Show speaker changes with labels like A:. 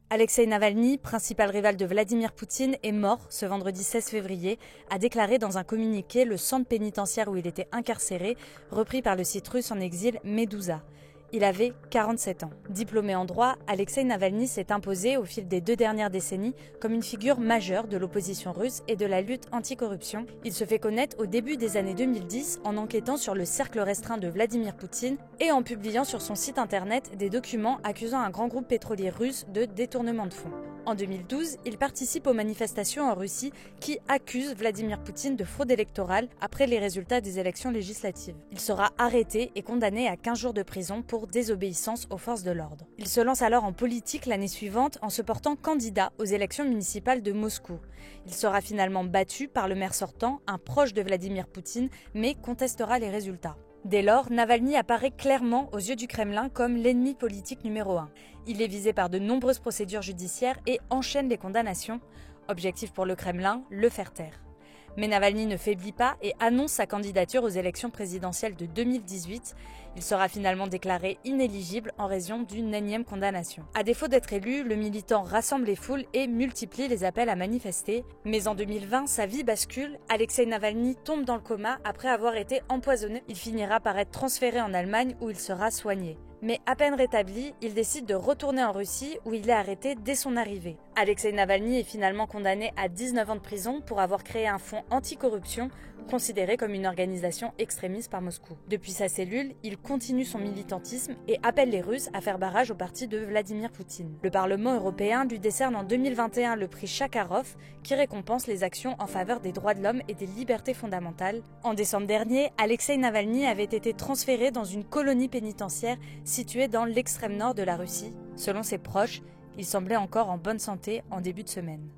A: Alexeï Navalny, principal rival de Vladimir Poutine, est mort ce vendredi 16 février, a déclaré dans un communiqué le centre pénitentiaire où il était incarcéré, repris par le site russe en exil Meduza. Il avait 47 ans. Diplômé en droit, Alexeï Navalny s'est imposé au fil des 2 dernières décennies comme une figure majeure de l'opposition russe et de la lutte anticorruption. Il se fait connaître au début des années 2010 en enquêtant sur le cercle restreint de Vladimir Poutine et en publiant sur son site internet des documents accusant un grand groupe pétrolier russe de détournement de fonds. En 2012, il participe aux manifestations en Russie qui accusent Vladimir Poutine de fraude électorale après les résultats des élections législatives. Il sera arrêté et condamné à 15 jours de prison pour désobéissance aux forces de l'ordre. Il se lance alors en politique l'année suivante en se portant candidat aux élections municipales de Moscou. Il sera finalement battu par le maire sortant, un proche de Vladimir Poutine, mais contestera les résultats. Dès lors, Navalny apparaît clairement aux yeux du Kremlin comme l'ennemi politique numéro 1. Il est visé par de nombreuses procédures judiciaires et enchaîne les condamnations. Objectif pour le Kremlin, le faire taire. Mais Navalny ne faiblit pas et annonce sa candidature aux élections présidentielles de 2018. Il sera finalement déclaré inéligible en raison d'une énième condamnation. À défaut d'être élu, le militant rassemble les foules et multiplie les appels à manifester. Mais en 2020, sa vie bascule. Alexeï Navalny tombe dans le coma après avoir été empoisonné. Il finira par être transféré en Allemagne où il sera soigné. Mais à peine rétabli, il décide de retourner en Russie où il est arrêté dès son arrivée. Alexeï Navalny est finalement condamné à 19 ans de prison pour avoir créé un fonds anticorruption considéré comme une organisation extrémiste par Moscou. Depuis sa cellule, il continue son militantisme et appelle les Russes à faire barrage au parti de Vladimir Poutine. Le Parlement européen lui décerne en 2021 le prix Sakharov qui récompense les actions en faveur des droits de l'homme et des libertés fondamentales. En décembre dernier, Alexeï Navalny avait été transféré dans une colonie pénitentiaire située dans l'extrême nord de la Russie. Selon ses proches, il semblait encore en bonne santé en début de semaine.